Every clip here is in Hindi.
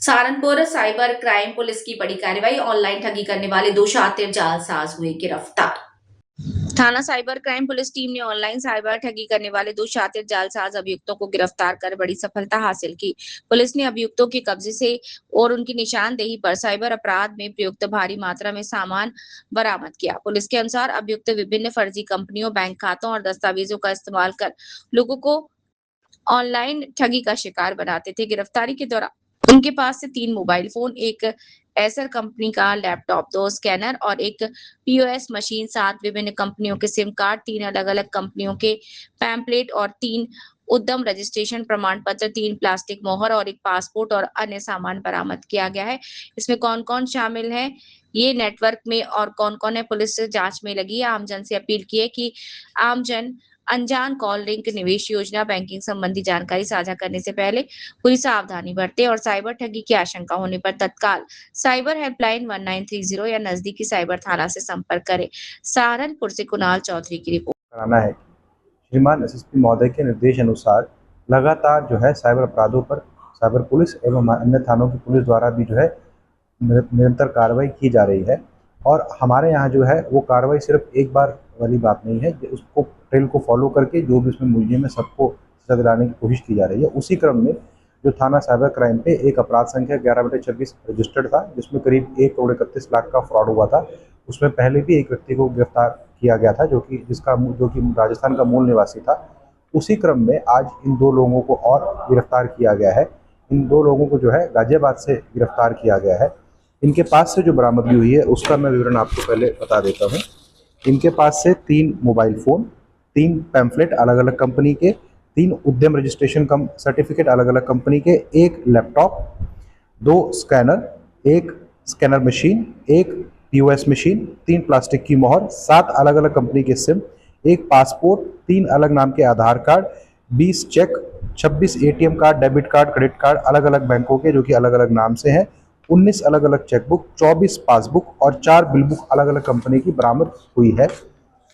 सहारनपुर साइबर क्राइम पुलिस की बड़ी कार्रवाई। ऑनलाइन ठगी करने वाले दो शातिर जालसाज हुए गिरफ्तार। थाना साइबर क्राइम पुलिस टीम ने ऑनलाइन साइबर ठगी करने वाले दो शातिर जालसाज अभियुक्तों को गिरफ्तार कर बड़ी सफलता हासिल की। पुलिस ने अभियुक्तों के कब्जे से और उनकी निशानदेही पर साइबर अपराध में प्रयुक्त भारी मात्रा में सामान बरामद किया। पुलिस के अनुसार अभियुक्त विभिन्न फर्जी कंपनियों, बैंक खातों और दस्तावेजों का इस्तेमाल कर लोगों को ऑनलाइन ठगी का शिकार बनाते थे। गिरफ्तारी के दौरान उनके पास से 3 मोबाइल फोन, एक एसर कंपनी का लैपटॉप, 2 स्कैनर और एक पीओएस मशीन, 7 विभिन्न कंपनियों के सिम कार्ड, 3 अलग-अलग कंपनियों के पैम्पलेट और 3 उद्यम रजिस्ट्रेशन प्रमाण पत्र, 3 प्लास्टिक मोहर और एक पासपोर्ट और अन्य सामान बरामद किया गया है। इसमें कौन-कौन शामिल है, ये नेटवर्क में और कौन-कौन है, पुलिस जांच में लगी है। आमजन से अपील की है कि आमजन अनजान कॉल, लिंक, निवेश योजना, बैंकिंग संबंधी जानकारी साझा करने से पहले पूरी सावधानी बरतें और साइबर ठगी की आशंका होने पर तत्काल साइबर हेल्पलाइन 1930 या नजदीकी साइबर थाना से संपर्क करें। सहारनपुर से कुणाल चौधरी की रिपोर्ट। कराना है। श्रीमान एसएसपी महोदय के निर्देश अनुसार लगातार जो है साइबर अपराधों पर साइबर पुलिस एवं अन्य थानों की पुलिस द्वारा भी जो है निरंतर कार्रवाई की जा रही है। और हमारे यहाँ जो है वो कार्रवाई सिर्फ एक बार वाली बात नहीं है, उसको ट्रेल को फॉलो करके जो भी उसमें मुलजिम है सबको सजा दिलाने की कोशिश की जा रही है। उसी क्रम में जो थाना साइबर क्राइम पे एक अपराध संख्या 11/26 रजिस्टर्ड था, जिसमें करीब 1,31,00,000 का फ्रॉड हुआ था। उसमें पहले भी एक व्यक्ति को गिरफ्तार किया गया था जो कि राजस्थान का मूल निवासी था। उसी क्रम में आज इन 2 लोगों को और गिरफ्तार किया गया है। इन 2 लोगों को जो है गाजियाबाद से गिरफ्तार किया गया है। इनके पास से जो बरामदगी हुई है उसका मैं विवरण आपको पहले बता देता हूँ। इनके पास से 3 मोबाइल फ़ोन, 3 पैम्फलेट अलग-अलग कंपनी के, 3 उद्यम रजिस्ट्रेशन कम सर्टिफिकेट अलग-अलग कंपनी के, 1 laptop, 2 scanner, 1 scanner machine, 1 POS machine, 3 plastic की मोहर, 7 अलग-अलग कंपनी के सिम, 1 पासपोर्ट, 3 अलग नाम के Aadhaar card, 20 check, 26 ATM card, debit card, credit card अलग-अलग बैंकों के जो कि अलग-अलग नाम से हैं, 19 अलग-अलग चेकबुक, 24 पासबुक और 4 बिल बुक अलग-अलग कंपनी की बरामद हुई है।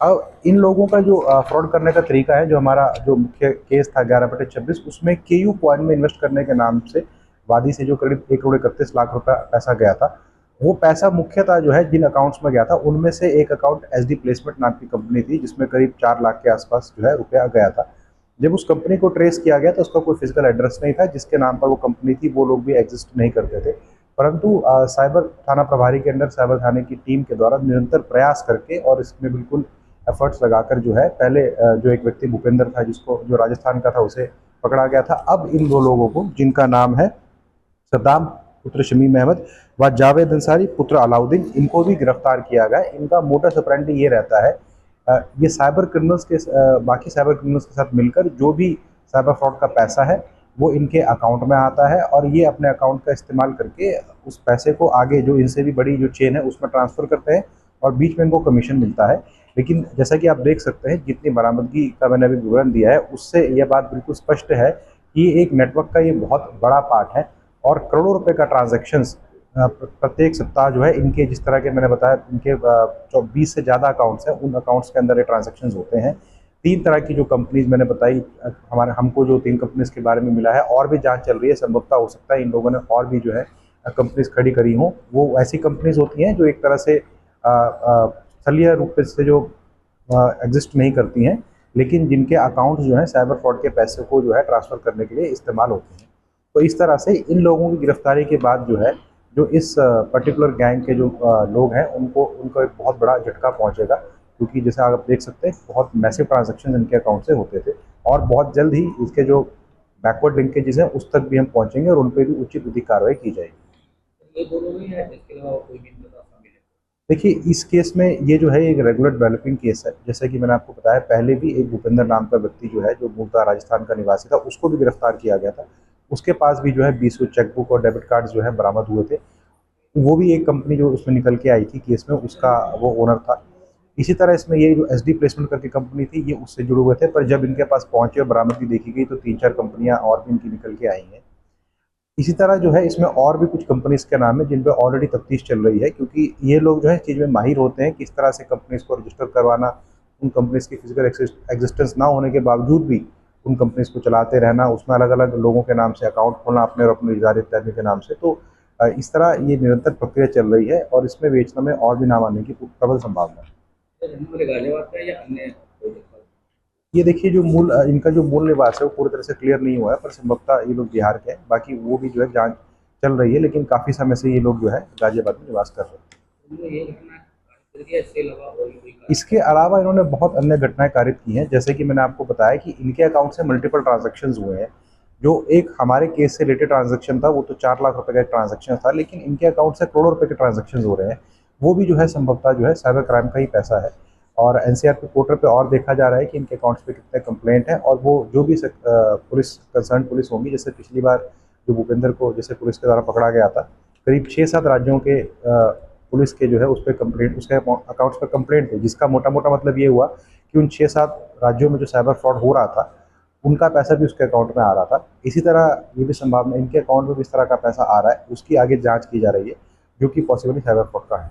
अब इन लोगों का जो फ्रॉड करने का तरीका है, जो हमारा जो मुख्य केस था 11/26, उसमें केयू पॉइंट में इन्वेस्ट करने के नाम से वादी से जो करीब 1,31,00,000 रुपया पैसा गया था, वो पैसा मुख्यतः जो है जिन अकाउंट्स में गया था उनमें से एक अकाउंट एसडी प्लेसमेंट नाम की कंपनी थी, जिसमें करीब 4 लाख के आसपास जो है रुपया गया था। जब उस कंपनी को ट्रेस किया गया तो उसका कोई फिजिकल एड्रेस नहीं था, जिसके नाम पर वो कंपनी थी वो लोग भी एग्जिस्ट नहीं करते थे। परंतु साइबर थाना प्रभारी के अंडर साइबर थाने की टीम के द्वारा निरंतर प्रयास करके और इसमें बिल्कुल एफर्ट्स लगाकर जो है पहले जो एक व्यक्ति भूपेंद्र था जिसको जो राजस्थान का था उसे पकड़ा गया था। अब इन 2 लोगों को, जिनका नाम है सद्दाम पुत्र शमीम अहमद व जावेद अंसारी पुत्र अलाउद्दीन, इनको भी गिरफ्तार किया गया। इनका मोडस ऑपरेंडी ये रहता है, ये साइबर क्रिमिनल्स के बाकी साइबर क्रिमिनल्स के साथ मिलकर जो भी साइबर फ्रॉड का पैसा है वो इनके अकाउंट में आता है और ये अपने अकाउंट का इस्तेमाल करके उस पैसे को आगे जो इनसे भी बड़ी जो चेन है उसमें ट्रांसफ़र करते हैं और बीच में इनको कमीशन मिलता है। लेकिन जैसा कि आप देख सकते हैं, जितनी बरामदगी का मैंने अभी विवरण दिया है उससे यह बात बिल्कुल स्पष्ट है कि एक नेटवर्क का ये बहुत बड़ा पार्ट है और करोड़ों रुपए का ट्रांजैक्शंस प्रत्येक सप्ताह जो है इनके, जिस तरह के मैंने बताया, इनके 20 से ज़्यादा अकाउंट्स हैं, उन अकाउंट्स के अंदर ये ट्रांजैक्शंस होते हैं। 3 तरह की जो कंपनीज मैंने बताई, हमको जो 3 कंपनीज के बारे में मिला है, और भी जांच चल रही है, संभवतः हो सकता है इन लोगों ने और भी जो है कंपनीज खड़ी करी हों। वो ऐसी कंपनीज होती हैं जो एक तरह से स्थलीय रूप से जो एग्जिस्ट नहीं करती हैं, लेकिन जिनके अकाउंट जो हैं साइबर फ्रॉड के पैसे को जो है ट्रांसफ़र करने के लिए इस्तेमाल होते हैं। तो इस तरह से इन लोगों की गिरफ्तारी के बाद जो है जो इस पर्टिकुलर गैंग के जो लोग हैं उनको एक बहुत बड़ा झटका पहुंचेगा, क्योंकि जैसे आप देख सकते हैं बहुत मैसिव ट्रांजैक्शन इनके अकाउंट से होते थे और बहुत जल्द ही इसके जो बैकवर्ड लिंकेजेस हैं उस तक भी हम पहुंचेंगे और उन पर भी उचित विधिक कार्रवाई की जाएगी। ये दोनों ही है, इसके अलावा कोई भी इनके साथ शामिल है? देखिए, इस केस में ये जो है एक रेगुलर डेवलपिंग केस है। जैसे कि मैंने आपको बताया, पहले भी एक भूपेंद्र नाम का व्यक्ति जो है, जो मूलतः राजस्थान का निवासी था, उसको भी गिरफ्तार किया गया था। उसके पास भी जो है 20 चेकबुक और डेबिट कार्ड्स जो है बरामद हुए थे। वो भी एक कंपनी जो उसमें निकल के आई थी केस में, उसका वो ओनर था। इसी तरह इसमें ये जो एसडी प्लेसमेंट करके कंपनी थी, ये उससे जुड़े हुए थे, पर जब इनके पास पहुंचे और बरामदगी देखी गई तो 3-4 कंपनियां और भी इनकी निकल के आई हैं। इसी तरह जो है इसमें और भी कुछ कंपनीज के नाम है जिन पे ऑलरेडी तफ्तीश चल रही है, क्योंकि ये लोग जो है इस चीज़ में माहिर होते हैं, किस तरह से कंपनीज को रजिस्टर करवाना, उन कंपनीज की फिजिकल एग्जिस्टेंस ना होने के बावजूद भी उन कंपनीज को चलाते रहना, उसमें अलग अलग लोगों के नाम से अकाउंट खोलना अपने और अपने इजारे इत्यादि के नाम से। तो इस तरह ये निरंतर प्रक्रिया चल रही है और इसमें वियतनाम में और भी नाम आने की प्रबल संभावना है। तो रहने वाले गाजियाबाद का या अन्य कोई जगह? ये देखिए जो मूल इनका जो मूल निवास है वो पूरी तरह से क्लियर नहीं हुआ है, पर संभवतः ये लोग बिहार के हैं। बाकी वो भी जो है जांच चल रही है, लेकिन काफ़ी समय से ये लोग जो है गाजियाबाद में निवास कर रहे हैं। उन्होंने ये घटना कारित की है, इसके अलावा और भी कोई कारण? इसके अलावा इन्होंने बहुत अन्य घटनाएं कारित की हैं, जैसे कि मैंने आपको बताया कि इनके अकाउंट से मल्टीपल ट्रांजैक्शंस हुए हैं। जो एक हमारे केस से रिलेटेड ट्रांजैक्शन था वो तो 4 लाख रुपए का एक ट्रांजैक्शन था, लेकिन इनके अकाउंट से करोड़ों रुपए के ट्रांजैक्शन हो रहे हैं। वो भी जो है संभवतः जो है साइबर क्राइम का ही पैसा है। और एनसीआरपी पोर्टल पे और देखा जा रहा है कि इनके अकाउंट्स पे कितने कंप्लेंट हैं, और वो जो भी पुलिस कंसर्न पुलिस होंगी, जैसे पिछली बार जो भूपेंद्र को जैसे पुलिस के द्वारा पकड़ा गया था, करीब 6-7 राज्यों के पुलिस के जो है उस पर कंप्लेंट, उसके अकाउंट्स पर कंप्लेंट थे, जिसका मोटा मोटा मतलब ये हुआ कि उन 6-7 राज्यों में जो साइबर फ्रॉड हो रहा था उनका पैसा भी उसके अकाउंट में आ रहा था। इसी तरह ये भी संभावना इनके अकाउंट में भी इस तरह का पैसा आ रहा है, उसकी आगे जांच की जा रही है, जो कि पॉसिबली साइबर फ्रॉड का है।